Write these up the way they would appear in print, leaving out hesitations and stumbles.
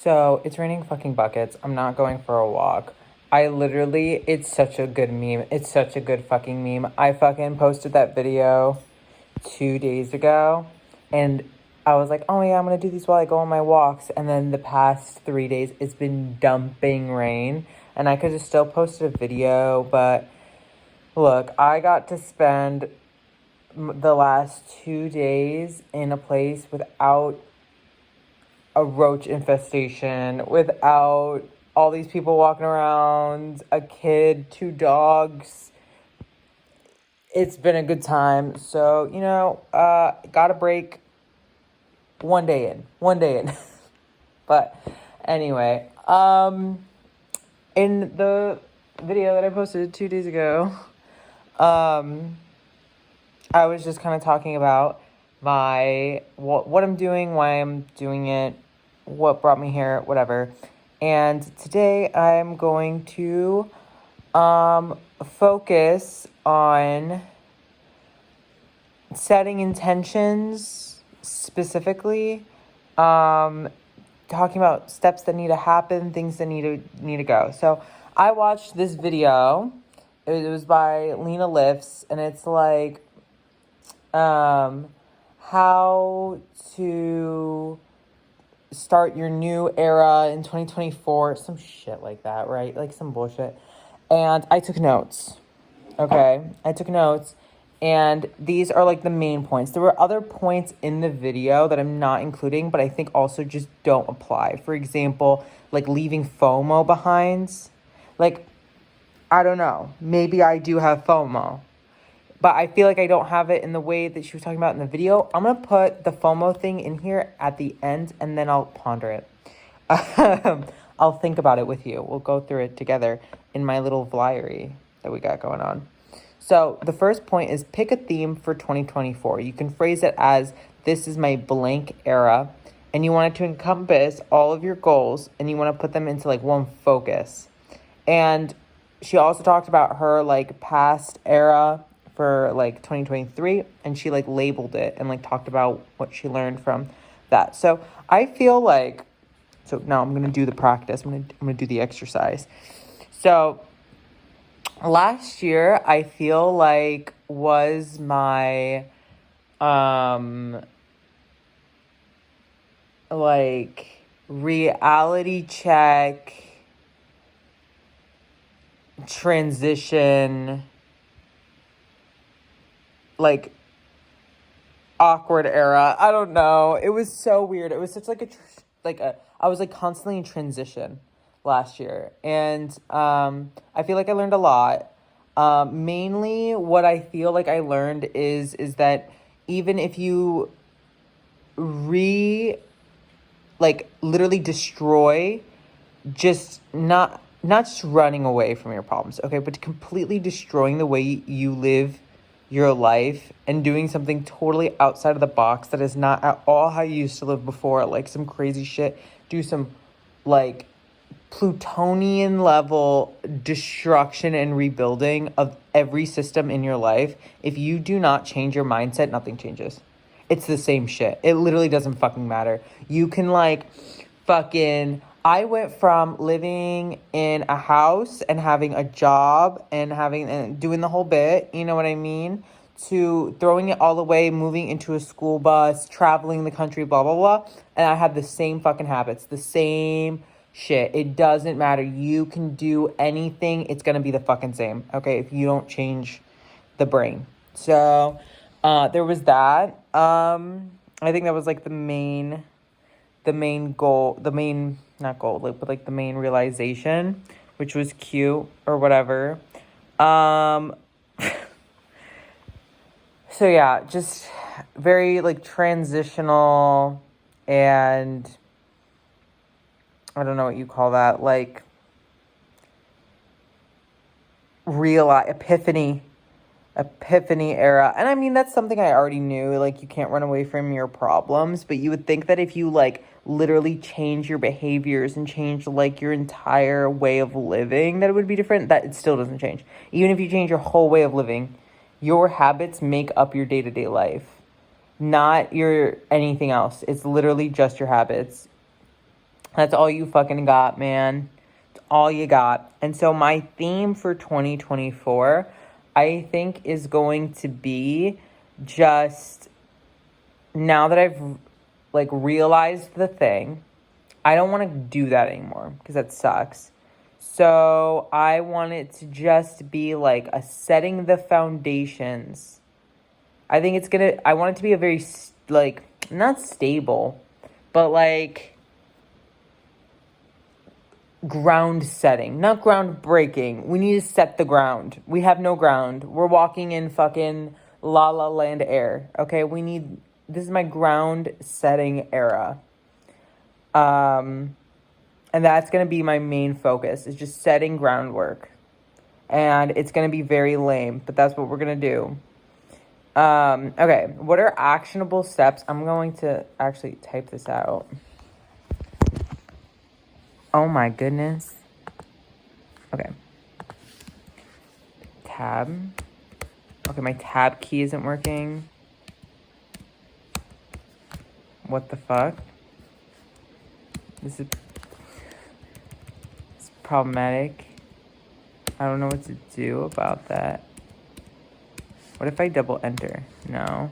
So it's raining fucking buckets. I'm not going for a walk. It's such a good meme. It's such a good fucking meme. I fucking posted that video 2 days ago and I was like, oh yeah, I'm gonna do these while I go on my walks. And then the past 3 days, it's been dumping rain. And I could have still posted a video, but look, I got to spend the last 2 days in a place without a roach infestation, without all these people walking around, a kid, two dogs. It's been a good time. So, got a break 1 day in. 1 day in. But anyway, in the video that I posted 2 days ago, I was just kind of talking about what I'm doing, why I'm doing it, what brought me here, whatever. And today I'm going to focus on setting intentions specifically, talking about steps that need to happen, things that need to go. So I watched this video. It was by Lena Lifts, and it's like how to start your new era in 2024, some shit like that, right? Like some bullshit. And I took notes. Okay, I took notes, and these are like the main points. There were other points in the video that I'm not including, but I think also just don't apply. For example, like leaving FOMO behind. Like, I don't know. Maybe I do have FOMO, but I feel like I don't have it in the way that she was talking about in the video. I'm going to put the FOMO thing in here at the end, and then I'll ponder it. I'll think about it with you. We'll go through it together in my little Vlyery that we got going on. So the first point is pick a theme for 2024. You can phrase it as, this is my blank era, and you want it to encompass all of your goals, and you want to put them into like one focus. And she also talked about her like past era for like 2023, and she like labeled it and like talked about what she learned from that. So I feel like, so now I'm gonna do the practice. I'm gonna do the exercise. So last year I feel like was my like reality check transition, like awkward era. I don't know. It was so weird. It was such like I was like constantly in transition last year, and I feel like I learned a lot. Mainly, what I feel like I learned is that even if you literally destroy, just not just running away from your problems, okay, but completely destroying the way you live your life and doing something totally outside of the box that is not at all how you used to live before, like some crazy shit, do some like plutonian level destruction and rebuilding of every system in your life. If you do not change your mindset, nothing changes. It's the same shit. It literally doesn't fucking matter. You can I went from living in a house and having a job and doing the whole bit, you know what I mean, to throwing it all away, moving into a school bus, traveling the country, blah, blah, blah. And I had the same fucking habits, the same shit. It doesn't matter. You can do anything. It's going to be the fucking same, okay, if you don't change the brain. So there was that. I think that was like the main goal, not goal, but like the main realization, which was cute or whatever. So yeah, just very like transitional, and I don't know what you call that, like real epiphany era. And I mean, that's something I already knew, like you can't run away from your problems, but you would think that if you like literally change your behaviors and change like your entire way of living, that it would be different. That it still doesn't change. Even if you change your whole way of living, your habits make up your day-to-day life, not your anything else. It's literally just your habits. That's all you fucking got, man. It's all you got. And so my theme for 2024, I think, is going to be just now that I've like realized the thing, I don't want to do that anymore because that sucks. So I want it to just be like a setting the foundations. I think I want it to be a very, like, not stable, but like ground setting, not ground breaking. We need to set the ground. We have no ground. We're walking in fucking La La Land air. Okay, this is my ground setting era. And that's going to be my main focus, is just setting groundwork. And it's going to be very lame, but that's what we're going to do. Okay, what are actionable steps? I'm going to actually type this out. Oh my goodness. Okay. Tab. Okay, my tab key isn't working. What the fuck? This is problematic. I don't know what to do about that. What if I double enter? No.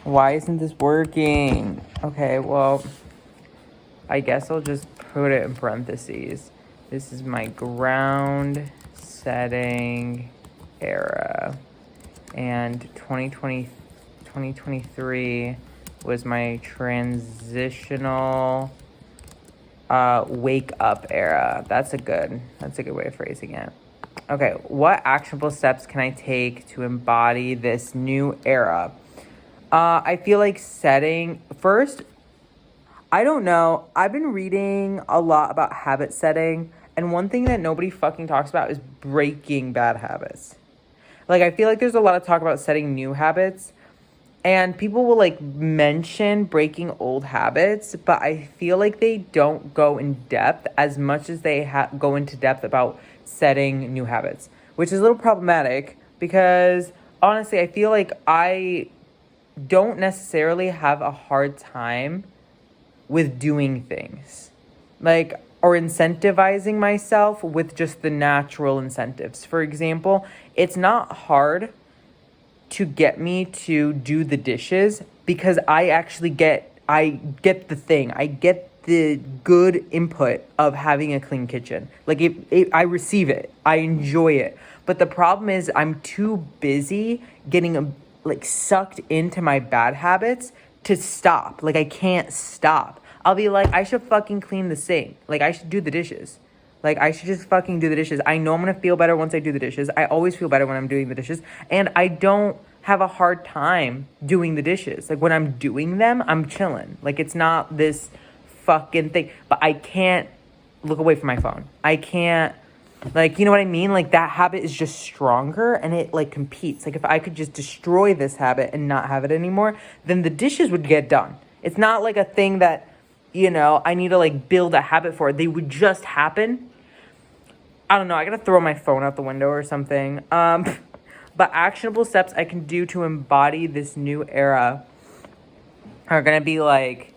Why isn't this working? Okay, well, I guess I'll just put it in parentheses. This is my ground setting era. And 2023 was my transitional wake up era. That's a good way of phrasing it. Okay, what actionable steps can I take to embody this new era? I feel like first, I don't know. I've been reading a lot about habit setting, and one thing that nobody fucking talks about is breaking bad habits. Like, I feel like there's a lot of talk about setting new habits, and people will like mention breaking old habits, but I feel like they don't go in depth as much as they go into depth about setting new habits, which is a little problematic because honestly, I feel like I don't necessarily have a hard time with doing things, like, or incentivizing myself with just the natural incentives. For example, it's not hard to get me to do the dishes because I get the thing. I get the good input of having a clean kitchen. Like, I receive it. I enjoy it. But the problem is I'm too busy getting sucked into my bad habits to stop. Like, I can't stop. I'll be like, I should fucking clean the sink. Like, I should do the dishes. Like, I should just fucking do the dishes. I know I'm going to feel better once I do the dishes. I always feel better when I'm doing the dishes. And I don't have a hard time doing the dishes. Like, when I'm doing them, I'm chilling. Like, it's not this fucking thing. But I can't look away from my phone. I can't, like, you know what I mean? Like, that habit is just stronger and it, like, competes. Like, if I could just destroy this habit and not have it anymore, then the dishes would get done. It's not like a thing that, you know, I need to, like, build a habit for. They would just happen. I don't know. I gotta throw my phone out the window or something. But actionable steps I can do to embody this new era are gonna be like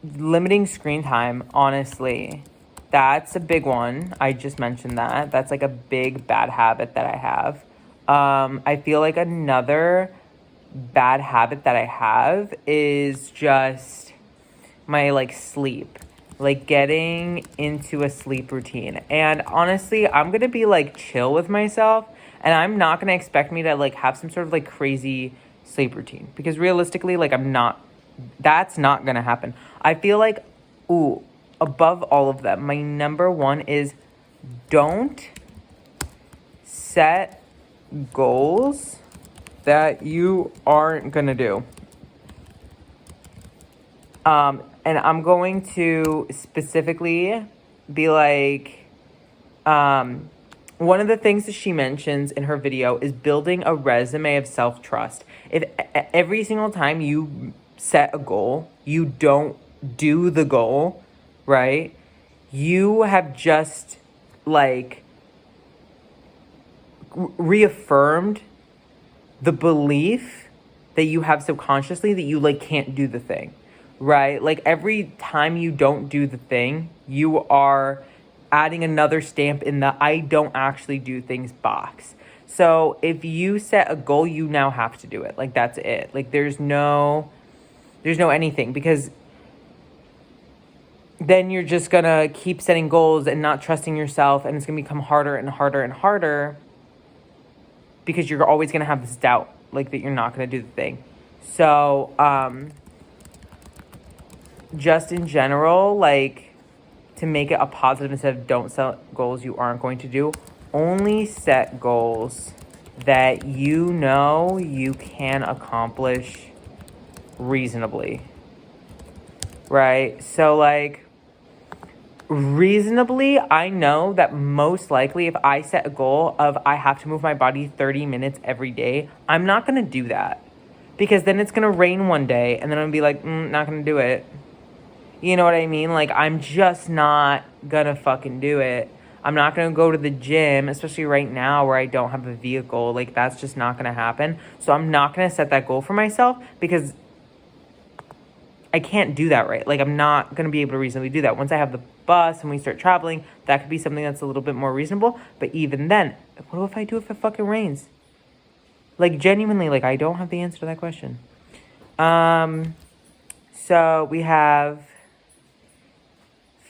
limiting screen time, honestly. That's a big one. I just mentioned that. That's like a big bad habit that I have. I feel like another bad habit that I have is just my like sleep. Like getting into a sleep routine. And honestly, I'm going to be like chill with myself and I'm not going to expect me to like have some sort of like crazy sleep routine because realistically, like that's not going to happen. I feel like, above all of them, my number one is don't set goals that you aren't going to do. And I'm going to specifically be like, one of the things that she mentions in her video is building a resume of self-trust. If every single time you set a goal, you don't do the goal, right? You have just like reaffirmed the belief that you have subconsciously that you like can't do the thing. right? Like every time you don't do the thing, you are adding another stamp in the I don't actually do things box. So if you set a goal, you now have to do it. Like that's it. Like there's no anything, because then you're just gonna keep setting goals and not trusting yourself, and it's gonna become harder and harder and harder because you're always gonna have this doubt, like that you're not gonna do the thing. So, just in general, like to make it a positive, instead of don't set goals you aren't going to do, only set goals that you know you can accomplish reasonably, right? So like reasonably, I know that most likely if I set a goal of I have to move my body 30 minutes every day, I'm not going to do that, because then it's going to rain one day and then I'm going to be like, not going to do it. You know what I mean? Like, I'm just not going to fucking do it. I'm not going to go to the gym, especially right now where I don't have a vehicle. Like, that's just not going to happen. So I'm not going to set that goal for myself because I can't do that, right? Like, I'm not going to be able to reasonably do that. Once I have the bus and we start traveling, that could be something that's a little bit more reasonable. But even then, what if I do it if it fucking rains? Like, genuinely, like, I don't have the answer to that question. So we have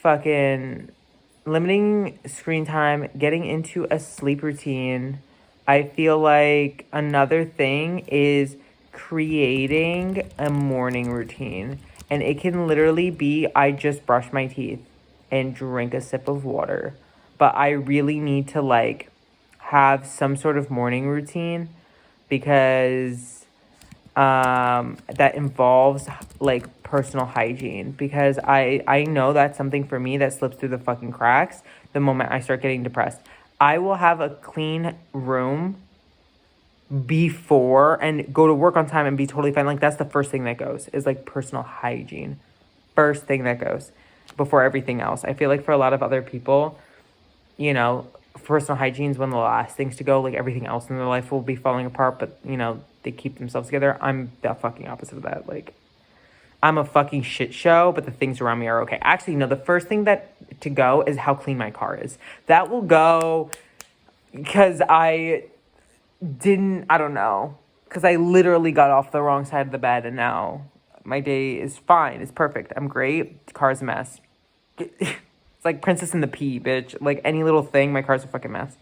fucking limiting screen time, getting into a sleep routine. I feel like another thing is creating a morning routine. And it can literally be, I just brush my teeth and drink a sip of water. But I really need to like have some sort of morning routine, because that involves like personal hygiene, because I know that's something for me that slips through the fucking cracks the moment I start getting depressed. I will have a clean room before and go to work on time and be totally fine. Like that's the first thing that goes, is like personal hygiene. First thing that goes before everything else. I feel like for a lot of other people, you know, personal hygiene is one of the last things to go. Like everything else in their life will be falling apart, but you know, they keep themselves together. I'm the fucking opposite of that. Like I'm a fucking shit show, but the things around me are okay. Actually, no, the first thing that to go is how clean my car is. That will go, because I don't know, because I literally got off the wrong side of the bed and now my day is fine. It's perfect. I'm great. The car's a mess. It's like Princess and the Pea, bitch. Like any little thing, my car's a fucking mess.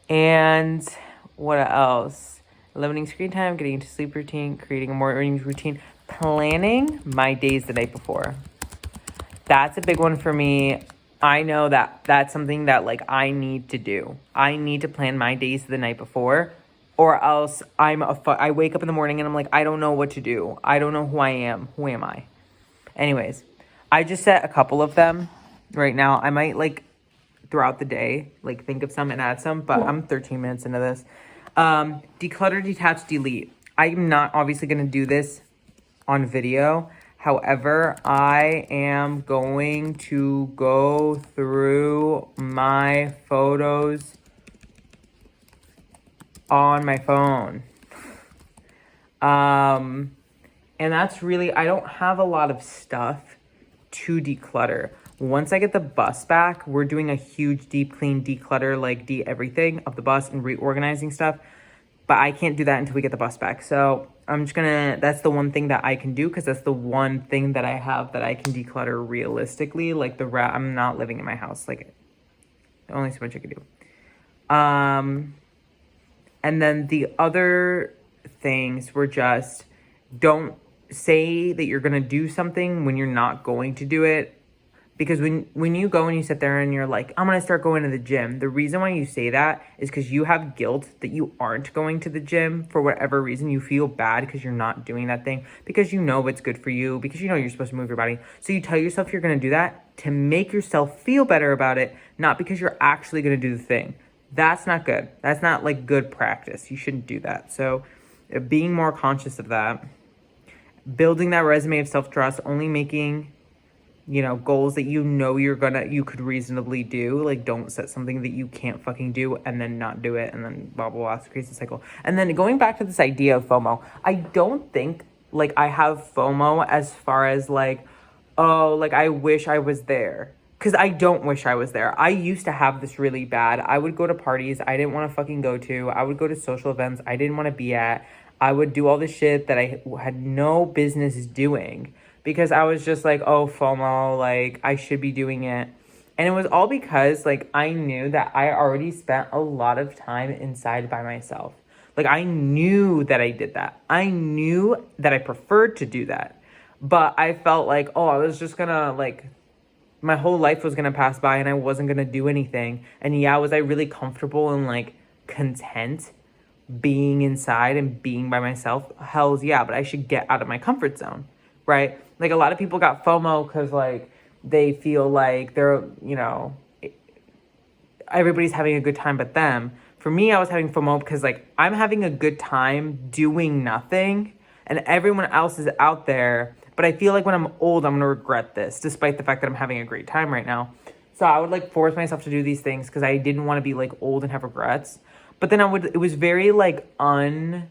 And what else? Limiting screen time, getting into sleep routine, creating a morning routine, planning my days the night before. That's a big one for me. I know that that's something that like I need to do. I need to plan my days the night before, or else I wake up in the morning and I'm like, I don't know what to do. I don't know who I am. Who am I? Anyways, I just set a couple of them right now. I might like throughout the day, like think of some and add some, but I'm 13 minutes into this. Declutter, detach, delete. I'm not obviously going to do this on video. However, I am going to go through my photos on my phone. And that's really, I don't have a lot of stuff to declutter. Once I get the bus back, we're doing a huge deep clean, declutter, like everything of the bus and reorganizing stuff. But I can't do that until we get the bus back. So I'm just gonna, that's the one thing that I can do, because that's the one thing that I have that I can declutter realistically. Like I'm not living in my house. Like only so much I can do. And then the other things were just, don't say that you're gonna do something when you're not going to do it. Because when you go and you sit there and you're like, I'm going to start going to the gym, the reason why you say that is because you have guilt that you aren't going to the gym for whatever reason. You feel bad because you're not doing that thing, because you know it's good for you, because you know you're supposed to move your body. So you tell yourself you're going to do that to make yourself feel better about it, not because you're actually going to do the thing. That's not good. That's not like good practice. You shouldn't do that. So being more conscious of that, building that resume of self-trust, only making, you know, goals that you know you could reasonably do. Like don't set something that you can't fucking do and then not do it and then blah, blah, blah. It's a crazy cycle. And then going back to this idea of FOMO, I don't think like I have FOMO as far as like, oh, like I wish I was there. Cause I don't wish I was there. I used to have this really bad. I would go to parties I didn't want to fucking go to. I would go to social events I didn't want to be at. I would do all the shit that I had no business doing because I was just like, oh, FOMO, like I should be doing it. And it was all because like I knew that I already spent a lot of time inside by myself. Like I knew that I did that. I knew that I preferred to do that. But I felt like, oh, I was just gonna like my whole life was gonna pass by and I wasn't gonna do anything. And yeah, was I really comfortable and like content being inside and being by myself? Hells yeah, but I should get out of my comfort zone, right? Like a lot of people got FOMO because like they feel like they're, you know, everybody's having a good time but them. For me, I was having FOMO because like I'm having a good time doing nothing and everyone else is out there. But I feel like when I'm old, I'm going to regret this, despite the fact that I'm having a great time right now. So I would like force myself to do these things because I didn't want to be like old and have regrets. But then it was very like it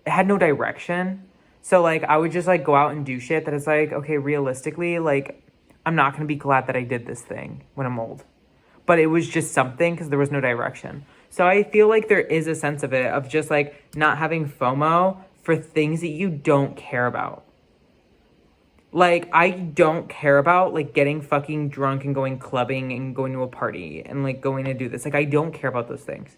had no direction. So like I would just like go out and do shit that is like, okay, realistically, like I'm not going to be glad that I did this thing when I'm old. But it was just something because there was no direction. So I feel like there is a sense of it, of just like not having FOMO for things that you don't care about. Like, I don't care about, like, getting fucking drunk and going clubbing and going to a party and, like, going to do this. Like, I don't care about those things.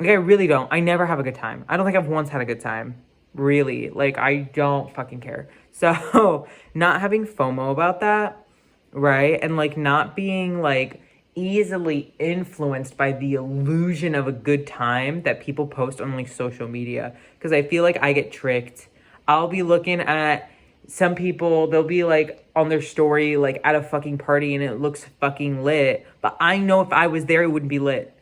Like, I really don't. I never have a good time. I don't think I've once had a good time. Really. Like, I don't fucking care. So, not having FOMO about that, right? And, like, not being, like, easily influenced by the illusion of a good time that people post on, like, social media. Because I feel like I get tricked. I'll be looking at some people, they'll be like on their story, like at a fucking party and it looks fucking lit. But I know if I was there, it wouldn't be lit.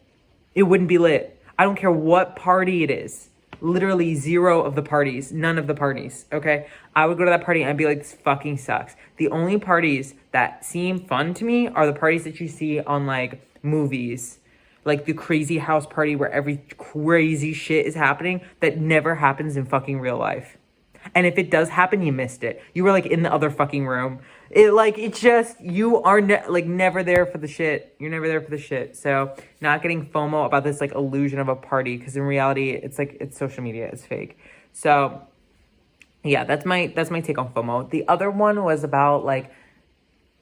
It wouldn't be lit. I don't care what party it is. Literally zero of the parties. None of the parties. Okay? I would go to that party and I'd be like, this fucking sucks. The only parties that seem fun to me are the parties that you see on like movies. Like the crazy house party where every crazy shit is happening that never happens in fucking real life. And if it does happen, you missed it. You were like in the other fucking room. It's just, you are never there for the shit. You're never there for the shit. So not getting FOMO about this like illusion of a party. Because in reality, it's like, it's social media. It's fake. So yeah, that's my take on FOMO. The other one was about like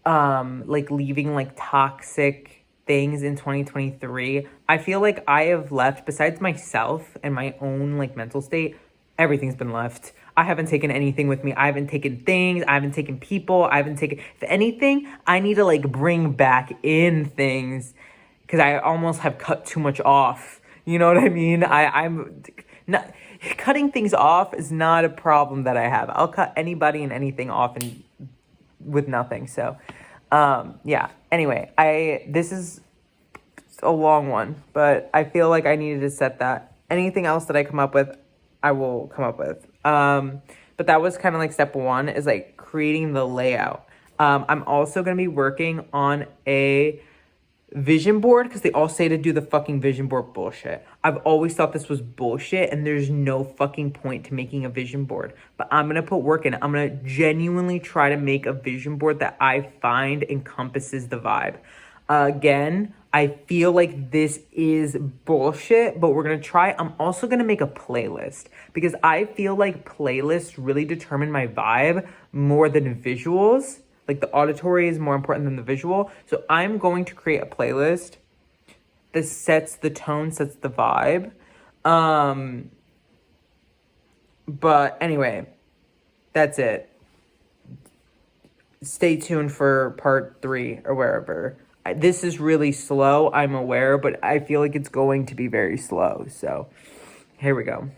leaving like toxic things in 2023. I feel like I have left, besides myself and my own like mental state, everything's been left. I haven't taken anything with me. I haven't taken things. I haven't taken people. I haven't taken... If anything, I need to, like, bring back in things because I almost have cut too much off. You know what I mean? I'm not... Cutting things off is not a problem that I have. I'll cut anybody and anything off and with nothing. So, yeah. Anyway, this is a long one, but I feel like I needed to set that. Anything else that I come up with, I will come up with. But that was kind of like step one, is like creating the layout. I'm also going to be working on a vision board because they all say to do the fucking vision board bullshit. I've always thought this was bullshit and there's no fucking point to making a vision board. But I'm going to put work in it. I'm going to genuinely try to make a vision board that I find encompasses the vibe. Again, I feel like this is bullshit, but we're going to try. I'm also going to make a playlist because I feel like playlists really determine my vibe more than visuals. Like the auditory is more important than the visual. So I'm going to create a playlist that sets the tone, sets the vibe. But anyway, that's it. Stay tuned for part 3 or wherever. This is really slow, I'm aware, but I feel like it's going to be very slow. So here we go.